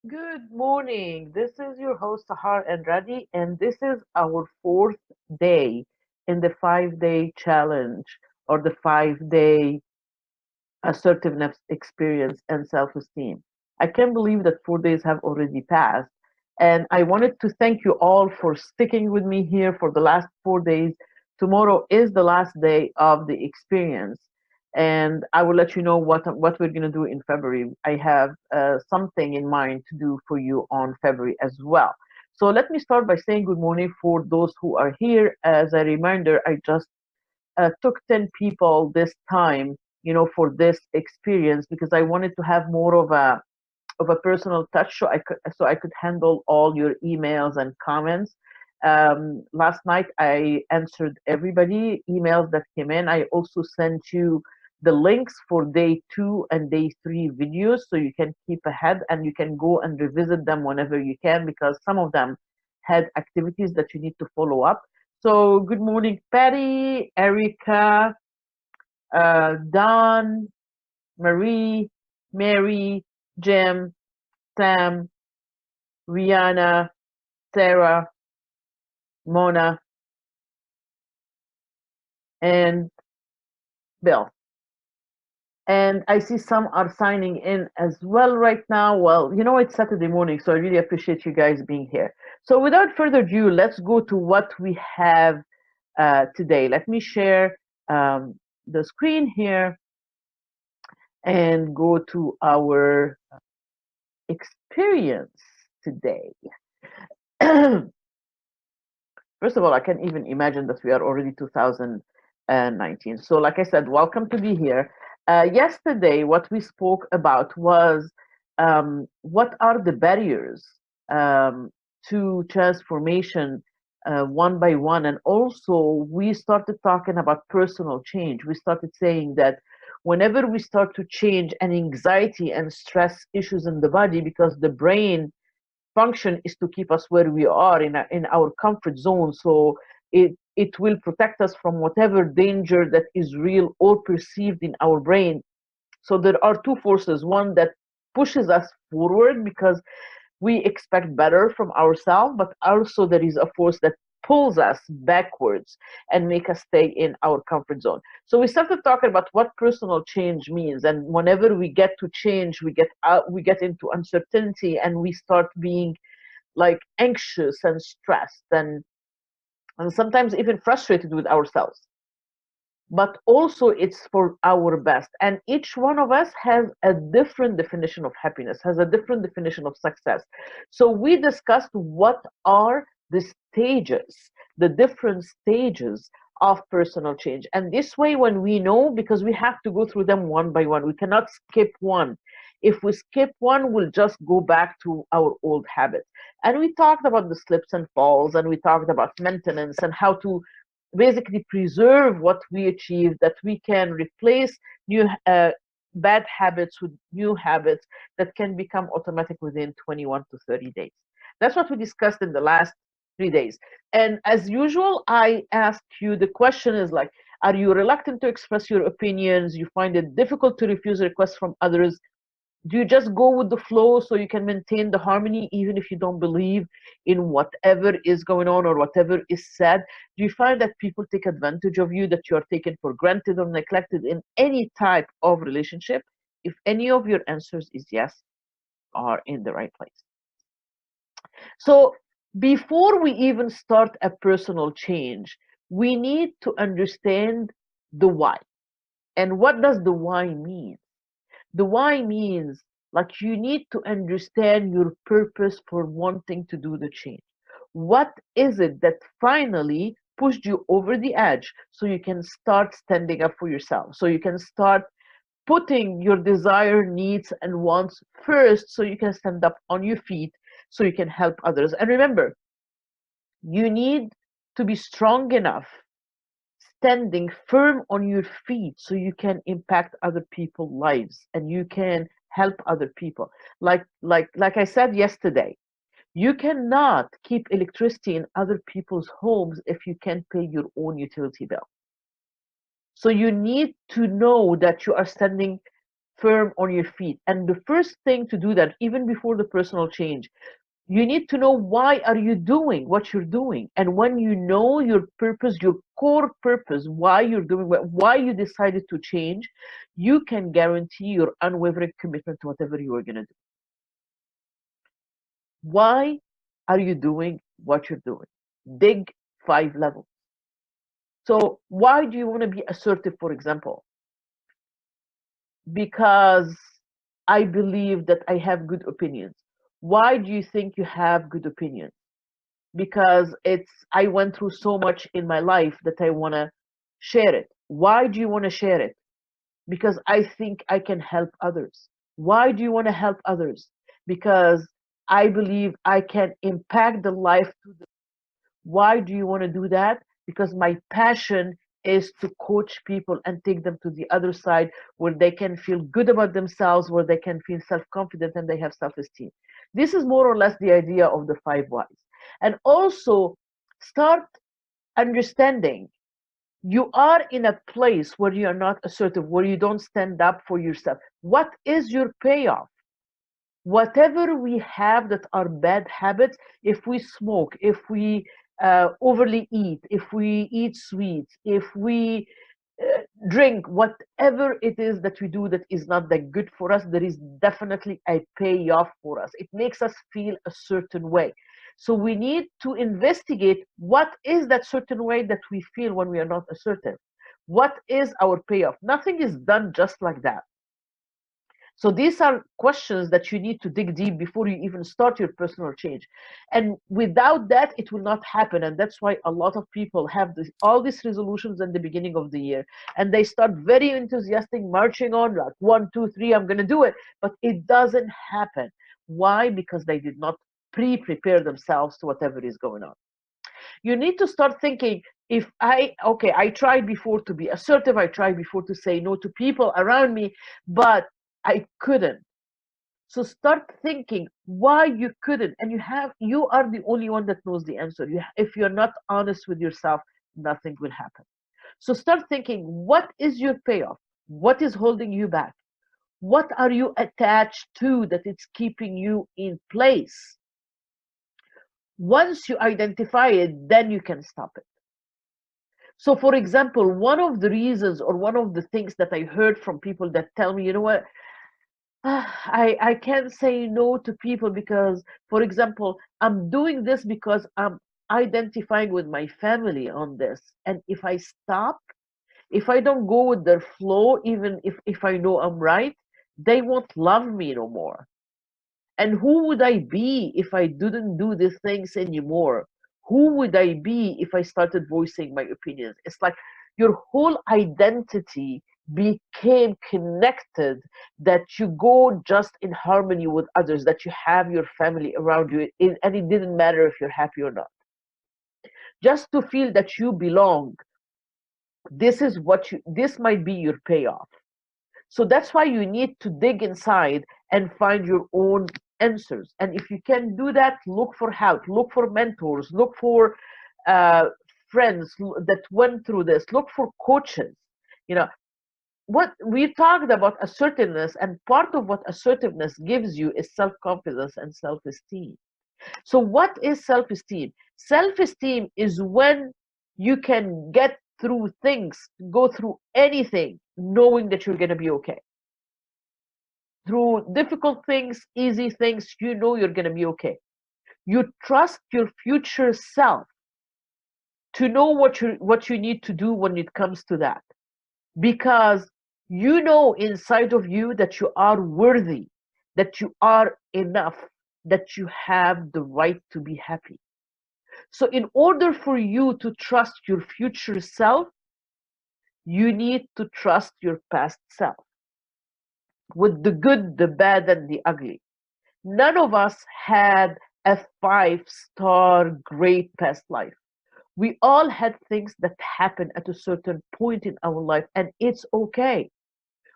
Good morning. This is your host Sahar and Radi, and this is our fourth day in the 5 day challenge or the 5 day assertiveness experience and self esteem. I can't believe that 4 days have already passed. And I wanted to thank you all for sticking with me here for the last 4 days. Tomorrow is the last day of the experience. And I will let you know what we're going to do in February. I have something in mind to do for you on February as well. So let me start by saying good morning for those who are here. As a reminder, I just took 10 people this time, for this experience because I wanted to have more of a personal touch so I could handle all your emails and comments. Last night I answered everybody emails that came in. I also sent you the links for day 2 and day 3 videos so you can keep ahead and you can go and revisit them whenever you can because some of them had activities that you need to follow up. So good morning, Patty, Erica, Don, Marie, Mary, Jim, Sam, Rihanna, Sarah, Mona, and Bill. And I see some are signing in as well right now. Well, it's Saturday morning, so I really appreciate you guys being here. So without further ado, let's go to what we have today. Let me share the screen here and go to our experience today. First of all, I can't even imagine that we are already 2019. So, like I said, welcome to be here. Yesterday, what we spoke about was what are the barriers to transformation one by one. And also, we started talking about personal change. We started saying that whenever we start to change an anxiety and stress issues in the body, because the brain function is to keep us where we are in our comfort zone, so it will protect us from whatever danger that is real or perceived in our brain. So there are two forces, one that pushes us forward because we expect better from ourselves, but also there is a force that pulls us backwards and make us stay in our comfort zone. So we started talking about what personal change means, and whenever we get to change, we get into uncertainty, and we start being like anxious and stressed and sometimes even frustrated with ourselves. But also it's for our best, and each one of us has a different definition of happiness, has a different definition of success. So we discussed what are the stages, the different stages of personal change. And this way, when we know, because we have to go through them one by one, we cannot skip one. If we skip one, we'll just go back to our old habits. And we talked about the slips and falls, and we talked about maintenance and how to basically preserve what we achieved, that we can replace new bad habits with new habits that can become automatic within 21 to 30 days. That's what we discussed in the last 3 days. And as usual, I ask you, the question is like, are you reluctant to express your opinions? You find it difficult to refuse requests from others? Do you just go with the flow so you can maintain the harmony even if you don't believe in whatever is going on or whatever is said? Do you find that people take advantage of you, that you are taken for granted or neglected in any type of relationship? If any of your answers is yes, are in the right place. So before we even start a personal change, we need to understand the why. And what does the why mean? The why means like you need to understand your purpose for wanting to do the change. What is it that finally pushed you over the edge so you can start standing up for yourself? So you can start putting your desire, needs, and wants first so you can stand up on your feet so you can help others. And remember, you need to be strong enough, standing firm on your feet so you can impact other people's lives and you can help other people. Like I said yesterday, you cannot keep electricity in other people's homes if you can't pay your own utility bill. So you need to know that you are standing firm on your feet. And the first thing to do that, even before the personal change, you need to know why are you doing what you're doing. And when you know your purpose, your core purpose, why you're doing why you decided to change, you can guarantee your unwavering commitment to whatever you are going to do. Why are you doing what you're doing? Dig 5 levels. So why do you want to be assertive, for example? Because I believe that I have good opinions. Why do you think you have good opinions? Because I went through so much in my life that I want to share it. Why do you want to share it? Because I think I can help others. Why do you want to help others? Because I believe I can impact the life to the. Why do you want to do that? Because my passion is to coach people and take them to the other side where they can feel good about themselves, where they can feel self-confident and they have self-esteem. This is more or less the idea of the 5 whys. And also start understanding you are in a place where you are not assertive, where you don't stand up for yourself. What is your payoff? Whatever we have that are bad habits, if we smoke, if we overly eat, if we eat sweets, if we drink, whatever it is that we do that is not that good for us, there is definitely a payoff for us. It makes us feel a certain way. So we need to investigate what is that certain way that we feel when we are not assertive. What is our payoff? Nothing is done just like that. So these are questions that you need to dig deep before you even start your personal change. And without that, it will not happen. And that's why a lot of people have all these resolutions in the beginning of the year. And they start very enthusiastic, marching on like 1, 2, 3, I'm going to do it. But it doesn't happen. Why? Because they did not prepare themselves to whatever is going on. You need to start thinking, if I tried before to be assertive, I tried before to say no to people around me, but I couldn't. So start thinking why you couldn't, and you are the only one that knows the answer. If you're not honest with yourself, nothing will happen. So start thinking, what is your payoff? What is holding you back? What are you attached to that it's keeping you in place? Once you identify it, then you can stop it. So, for example, one of the reasons or one of the things that I heard from people that tell me, you know what, I can't say no to people because, for example, I'm doing this because I'm identifying with my family on this. And if I stop, if I don't go with their flow, even if I know I'm right, they won't love me no more. And who would I be if I didn't do these things anymore? Who would I be if I started voicing my opinions? It's like your whole identity became connected, that you go just in harmony with others, that you have your family around you, and it didn't matter if you're happy or not. Just to feel that you belong, this might be your payoff. So that's why you need to dig inside and find your own answers. And if you can do that, look for help, look for mentors, look for uh, friends that went through this, look for coaches. You know, what we talked about assertiveness, and part of what assertiveness gives you is self-confidence and self-esteem. So what is self-esteem? Self-esteem is when you can get through things, go through anything, knowing that you're going to be okay. Through difficult things, easy things, you know you're going to be okay. You trust your future self to know what you need to do when it comes to that, because you know inside of you that you are worthy, that you are enough, that you have the right to be happy. So in order for you to trust your future self, you need to trust your past self with the good, the bad, and the ugly. None of us had a 5-star great past life. We all had things that happened at a certain point in our life, and it's okay.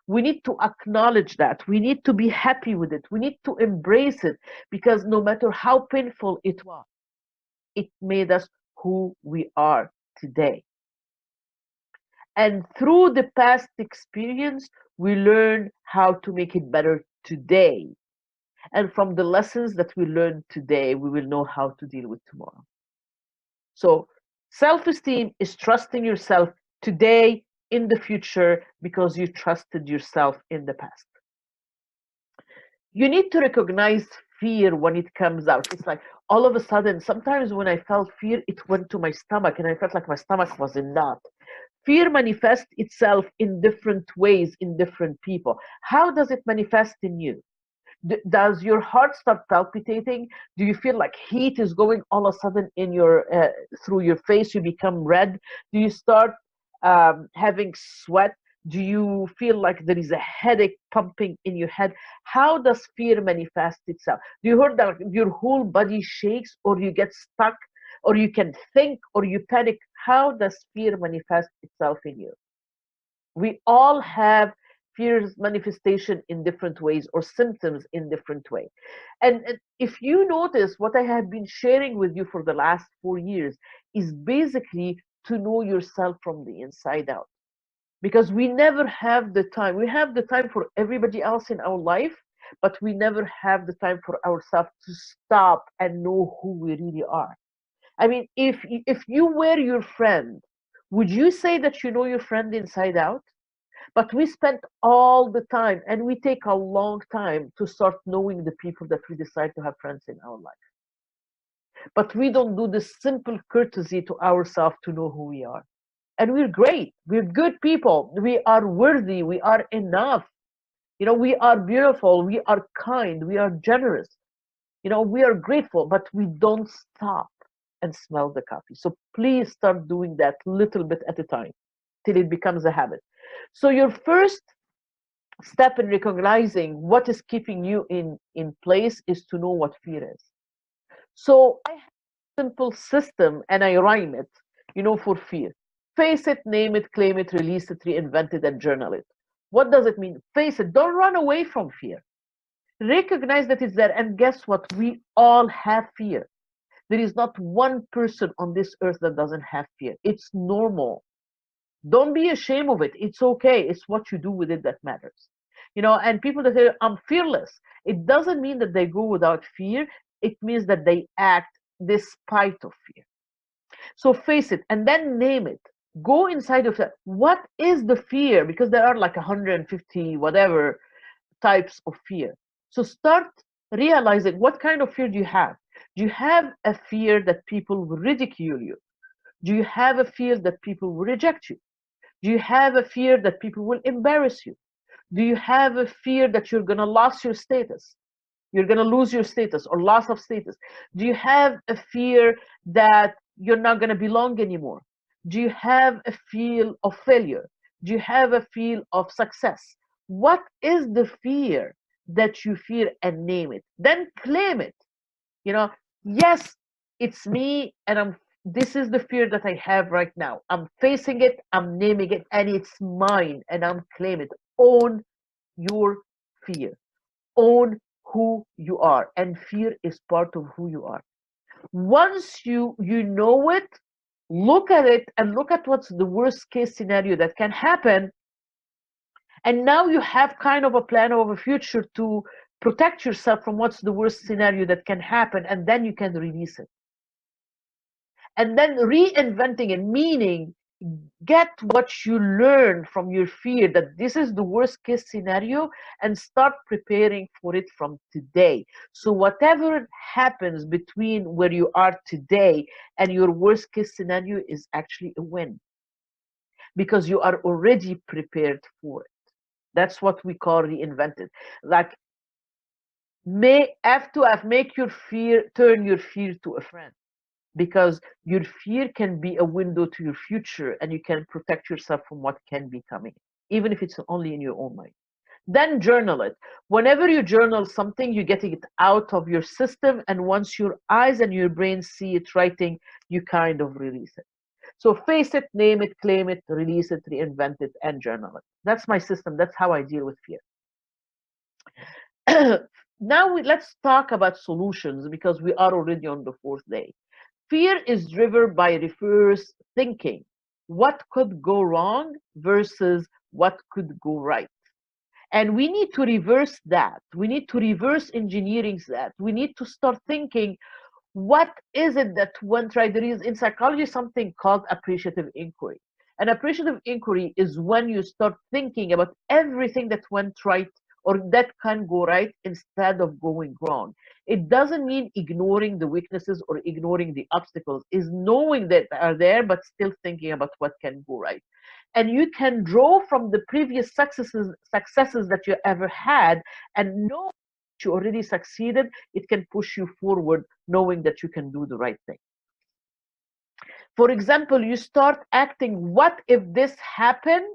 We need to acknowledge that. We need to be happy with it. We need to embrace it, because no matter how painful it was, it made us who we are today. And through the past experience, We learn how to make it better today. And from the lessons that we learn today, we will know how to deal with tomorrow. So, self esteem is trusting yourself today, in the future, because you trusted yourself in the past. You need to recognize fear when it comes out. It's like all of a sudden, sometimes when I felt fear, it went to my stomach and I felt like my stomach was in knot. Fear manifests itself in different ways in different people. How does it manifest in you? Does your heart start palpitating? Do you feel like heat is going all of a sudden in your through your face? You become red. Do you start having sweat? Do you feel like there is a headache pumping in your head? How does fear manifest itself? Do you hear that your whole body shakes, or you get stuck, or you can think, or you panic? How does fear manifest itself in you? We all have fear's manifestation in different ways, or symptoms in different way. And if you notice, what I have been sharing with you for the last 4 years is basically to know yourself from the inside out, because we never have the time. We have the time for everybody else in our life, but we never have the time for ourselves to stop and know who we really are. I mean, if you were your friend, would you say that you know your friend inside out? But we spend all the time, and we take a long time to start knowing the people that we decide to have friends in our life. But we don't do the simple courtesy to ourselves to know who we are. And we're great. We're good people. We are worthy. We are enough. We are beautiful. We are kind. We are generous. We are grateful, but we don't stop and smell the coffee. So please start doing that little bit at a time till it becomes a habit. So your first step in recognizing what is keeping you in place is to know what fear is. So I have a simple system, and I rhyme it, for fear. Face it, name it, claim it, release it, reinvent it, and journal it. What does it mean? Face it. Don't run away from fear. Recognize that it's there. And guess what? We all have fear. There is not one person on this earth that doesn't have fear. It's normal. Don't be ashamed of it. It's okay. It's what you do with it that matters. And people that say, I'm fearless, it doesn't mean that they go without fear. It means that they act despite of fear. So face it and then name it. Go inside of that. What is the fear? Because there are like 150 whatever types of fear. So start realizing, what kind of fear do you have? Do you have a fear that people will ridicule you? Do you have a fear that people will reject you? Do you have a fear that people will embarrass you? Do you have a fear that you're going to lose your status? You're going to lose your status or loss of status? Do you have a fear that you're not going to belong anymore? Do you have a feel of failure? Do you have a feel of success? What is the fear that you fear, and name it? Then claim it. Yes, it's me, and this is the fear that I have right now. I'm facing it, I'm naming it, and it's mine, and I'm claiming it. Own your fear. Own who you are, and fear is part of who you are. Once you know it, look at it and look at what's the worst case scenario that can happen, and now you have kind of a plan of a future to protect yourself from what's the worst scenario that can happen, and then you can release it. And then reinventing it, meaning get what you learn from your fear, that this is the worst case scenario, and start preparing for it from today. So whatever happens between where you are today and your worst case scenario is actually a win, because you are already prepared for it. That's what we call reinvented. Like, make your fear, turn your fear to a friend, because your fear can be a window to your future, and you can protect yourself from what can be coming, even if it's only in your own mind. Then journal it. Whenever you journal something, you're getting it out of your system, and once your eyes and your brain see it writing, you kind of release it. So face it, name it, claim it, release it, reinvent it, and journal it. That's my system. That's how I deal with fear. Now let's talk about solutions, because we are already on the fourth day. Fear is driven by reverse thinking. What could go wrong versus what could go right? And we need to reverse that. We need to reverse engineering that. We need to start thinking, what is it that went right? There is in psychology something called appreciative inquiry. And appreciative inquiry is when you start thinking about everything that went right or that can go right instead of going wrong. It doesn't mean ignoring the weaknesses or ignoring the obstacles, is knowing that they are there, but still thinking about what can go right. And you can draw from the previous successes that you ever had and know you already succeeded. It can push you forward knowing that you can do the right thing. For example, you start acting, what if this happened,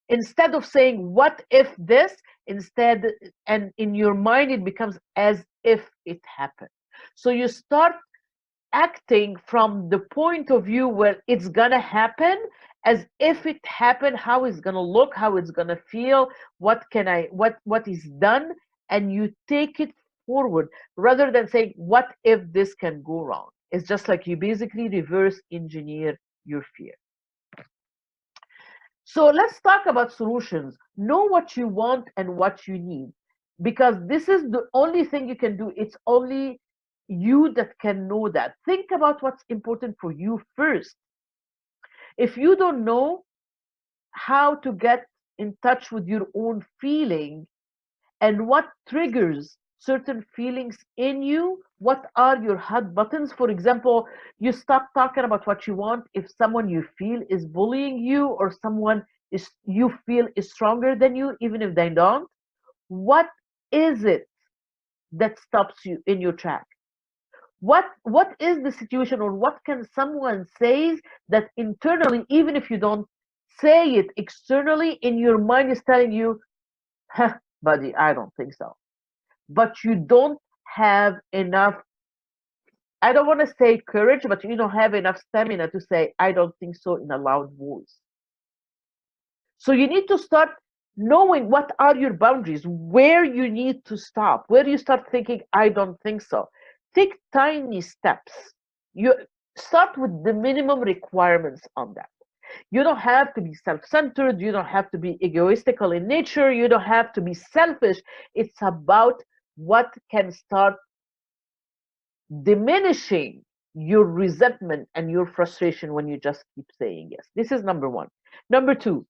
instead of saying what if this, instead, and in your mind it becomes as if it happened. So you start acting from the point of view where it's gonna happen, as if it happened, how it's gonna look, how it's gonna feel, what is done, and you take it forward rather than saying what if this can go wrong. It's just like you basically reverse engineer your fear. So let's talk about solutions. Know what you want and what you need, because this is the only thing you can do. It's only you that can know that. Think about what's important for you first. If you don't know how to get in touch with your own feeling and what triggers certain feelings in you, what are your hot buttons? For example, you stop talking about what you want if someone you feel is bullying you, or someone is you feel is stronger than you, even if they don't. What is it that stops you in your track? What is the situation, or what can someone say that internally, even if you don't say it externally, in your mind is telling you, huh, buddy, I don't think so. But you don't have enough, I don't want to say courage, but you don't have enough stamina to say, I don't think so, in a loud voice. So you need to start knowing what are your boundaries, where you need to stop, where you start thinking, I don't think so. Take tiny steps. You start with the minimum requirements on that. You don't have to be self-centered. You don't have to be egoistical in nature. You don't have to be selfish. It's about what can start diminishing your resentment and your frustration when you just keep saying yes. This is number one. Number two,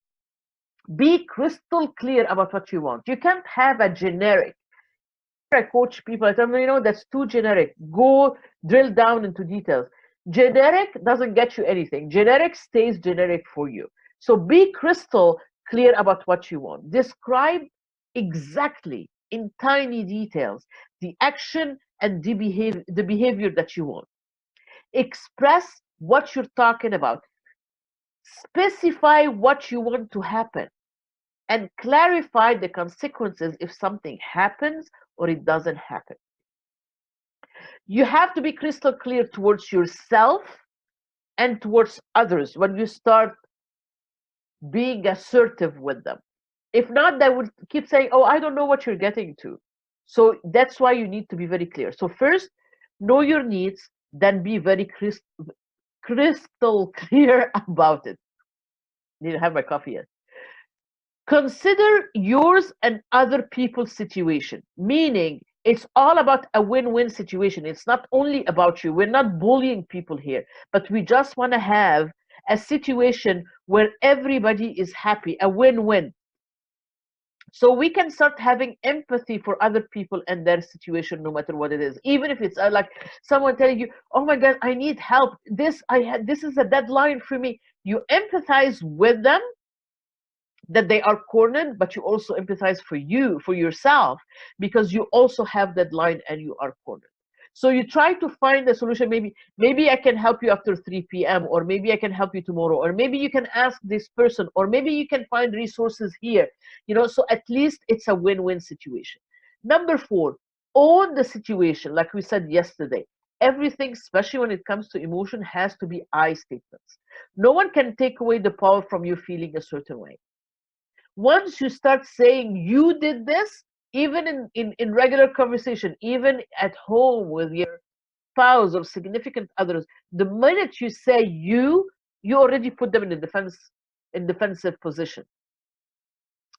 be crystal clear about what you want. You can't have a generic. I coach people, I tell them, that's too generic. Go drill down into details. Generic doesn't get you anything. Generic stays generic for you. So be crystal clear about what you want. Describe exactly in tiny details the action and the behavior that you want. Express what you're talking about. Specify what you want to happen and clarify the consequences if something happens or it doesn't happen. You have to be crystal clear towards yourself and towards others when you start being assertive with them. If not, they would keep saying, oh, I don't know what you're getting to. So that's why you need to be very clear. So first, know your needs, then be very crystal clear about it. Need to have my coffee yet. Consider yours and other people's situation, meaning it's all about a win-win situation. It's not only about you. We're not bullying people here, but we just want to have a situation where everybody is happy, a win-win. So we can start having empathy for other people and their situation, no matter what it is. Even if it's like someone telling you, "Oh my God, I need help. This is a deadline for me." You empathize with them that they are cornered, but you also empathize for yourself, because you also have that line and you are cornered. So you try to find a solution. Maybe I can help you after 3 p.m., or maybe I can help you tomorrow, or maybe you can ask this person, or maybe you can find resources here. So at least it's a win-win situation. Number 4, own the situation. Like we said yesterday, everything, especially when it comes to emotion, has to be I statements. No one can take away the power from you feeling a certain way. Once you start saying you did this, even in regular conversation, even at home with your spouse or significant others, the minute you say you already put them in defensive position.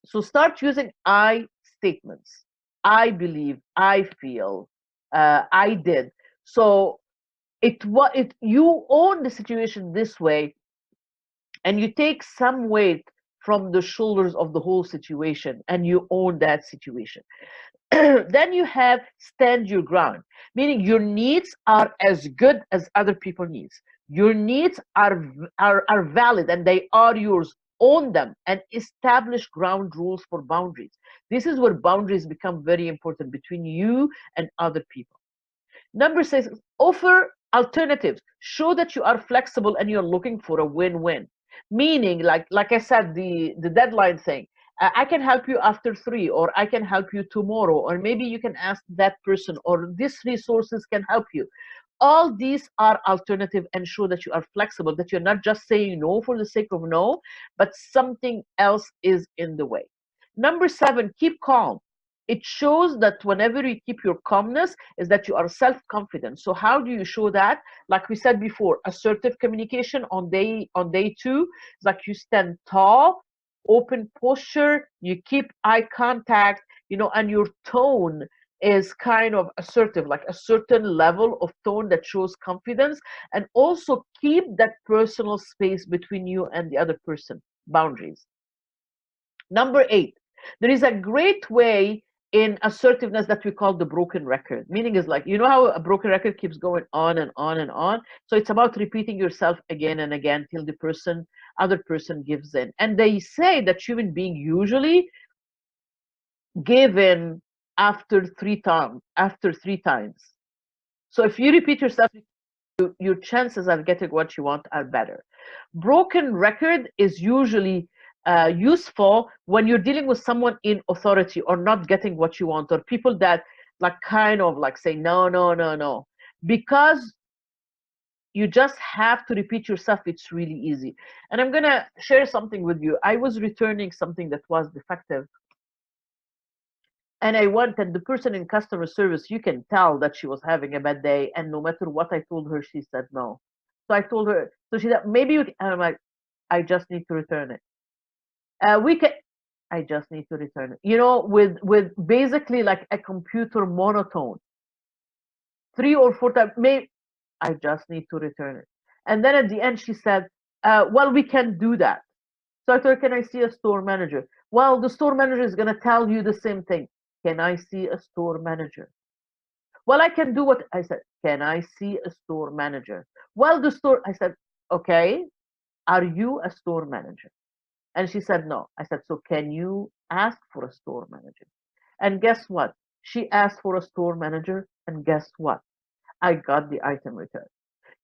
So start using I statements. I believe, I feel, I did. So you own the situation this way, and you take some weight from the shoulders of the whole situation, and you own that situation. Then you have stand your ground, meaning your needs are as good as other people's needs. Your needs are valid and they are yours. Own them and establish ground rules for boundaries. This is where boundaries become very important between you and other people. Number six, offer alternatives. Show that you are flexible and you're looking for a win-win. Meaning, like I said, the deadline thing. I can help you after 3, or I can help you tomorrow, or maybe you can ask that person, or these resources can help you. All these are alternative and show that you are flexible, that you're not just saying no for the sake of no, but something else is in the way. Number seven, keep calm. It shows that whenever you keep your calmness, is that you are self-confident. So how do you show that? Like we said before, assertive communication on day 2 is like you stand tall, open posture, you keep eye contact, and your tone is kind of assertive, like a certain level of tone that shows confidence, and also keep that personal space between you and the other person, boundaries. Number 8, there is a great way in assertiveness that we call the broken record. Meaning is like, you know how a broken record keeps going on and on and on. So it's about repeating yourself again and again till the other person gives in. And they say that human being usually give in after 3 times. After 3 times. So if you repeat yourself, your chances of getting what you want are better. Broken record is usually useful when you're dealing with someone in authority or not getting what you want, or people that like kind of like say no, no, no, no, because you just have to repeat yourself. It's really easy. And I'm gonna share something with you. I was returning something that was defective, and I went, and the person in customer service, you can tell that she was having a bad day. And no matter what I told her, she said no. So I told her, so she said, maybe you can, and I'm like, I just need to return it. We can, I just need to return it. With basically like a computer monotone, 3 or 4 times, maybe I just need to return it. And then at the end, she said, well, we can do that. So I told her, can I see a store manager? Well, the store manager is going to tell you the same thing. Can I see a store manager? Well, I can do what I said. Can I see a store manager? Well, I said, okay, are you a store manager? And she said, no. I said, so can you ask for a store manager? And guess what? She asked for a store manager, and guess what? I got the item returned.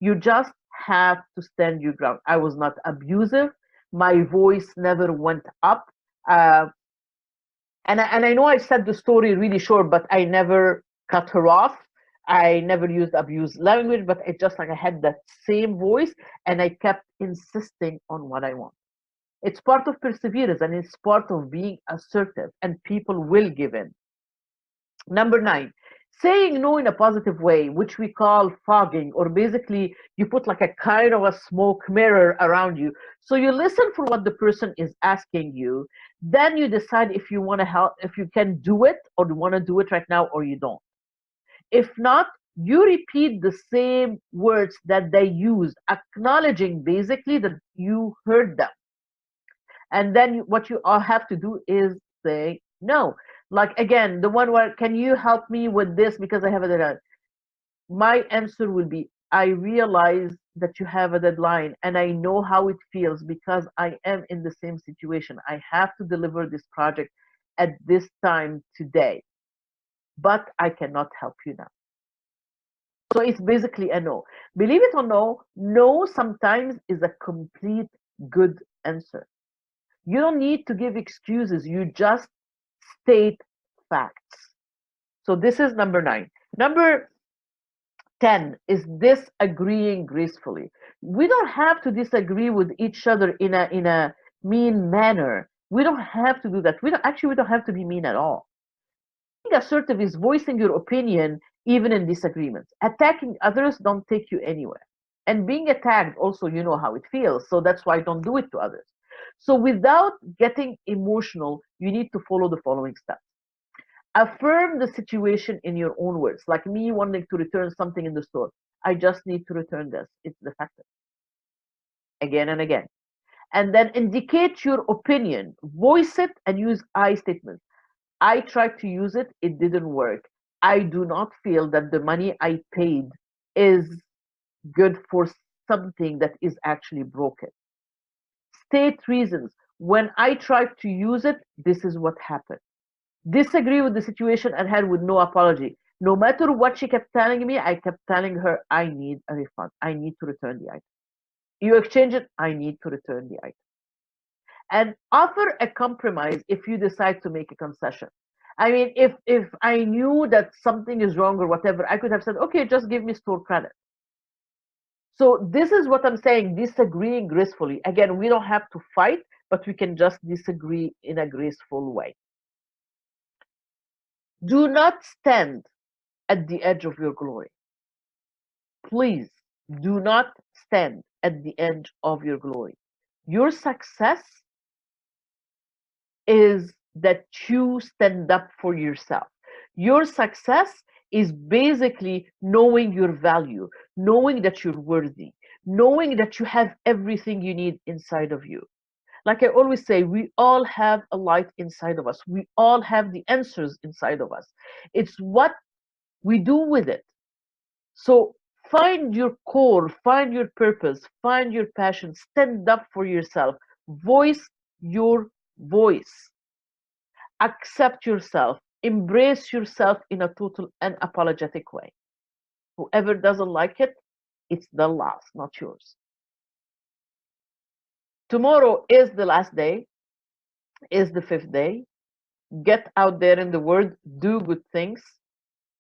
You just have to stand your ground. I was not abusive. My voice never went up. Uh, and I know I said the story really short, but I never cut her off. I never used abuse language, but it just like I had that same voice, and I kept insisting on what I want. It's part of perseverance, and it's part of being assertive, and people will give in. Number 9, saying no in a positive way, which we call fogging, or basically you put like a kind of a smoke mirror around you. So you listen for what the person is asking you, then you decide if you want to help, if you can do it, or you want to do it right now, or you don't. If not, you repeat the same words that they used, acknowledging basically that you heard them. And then what you all have to do is say no. Like again, the one where, can you help me with this because I have a deadline? My answer will be, I realize that you have a deadline, and I know how it feels because I am in the same situation. I have to deliver this project at this time today, but I cannot help you now. So it's basically a no. Believe it or no, no sometimes is a complete good answer. You don't need to give excuses. You just state facts. So this is number 9. Number 10 is disagreeing gracefully. We don't have to disagree with each other in a mean manner. We don't have to do that. We don't have to be mean at all. Being assertive is voicing your opinion even in disagreements. Attacking others don't take you anywhere. And being attacked also, you know how it feels. So that's why don't do it to others. So without getting emotional, you need to follow the following steps. Affirm the situation in your own words. Like me wanting to return something in the store. I just need to return this. It's defective. Again and again. And then indicate your opinion. Voice it and use I statements. I tried to use it. It didn't work. I do not feel that the money I paid is good for something that is actually broken. State reasons. When I tried to use it, this is what happened. Disagree with the situation at hand with no apology. No matter what she kept telling me, I kept telling her, I need a refund. I need to return the item. You exchange it, I need to return the item. And offer a compromise if you decide to make a concession. I mean, if I knew that something is wrong or whatever, I could have said, okay, just give me store credit. So this is what I'm saying, disagreeing gracefully. Again, we don't have to fight, but we can just disagree in a graceful way. Do not stand at the edge of your glory. Please do not stand at the edge of your glory. Your success is that you stand up for yourself. Your success is basically knowing your value, knowing that you're worthy, knowing that you have everything you need inside of you. Like I always say, we all have a light inside of us. We all have the answers inside of us. It's what we do with it. So find your core, find your purpose, find your passion, stand up for yourself, voice your voice, accept yourself, embrace yourself in a total unapologetic way. Whoever doesn't like it, it's the loss, not yours. Tomorrow is the last day, is the fifth day. Get out there in the world, do good things.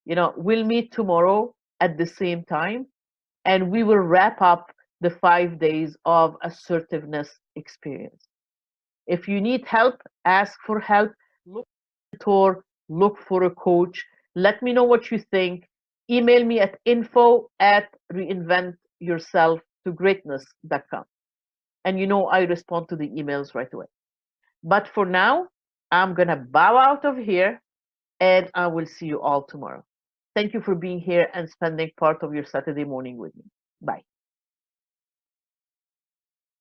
We'll meet tomorrow at the same time, and we will wrap up the 5 days of assertiveness experience. If you need help, ask for help, look for a mentor, look for a coach. Let me know what you think. Email me at info@reinventyourselftogreatness.com. And I respond to the emails right away. But for now, I'm going to bow out of here, and I will see you all tomorrow. Thank you for being here and spending part of your Saturday morning with me. Bye.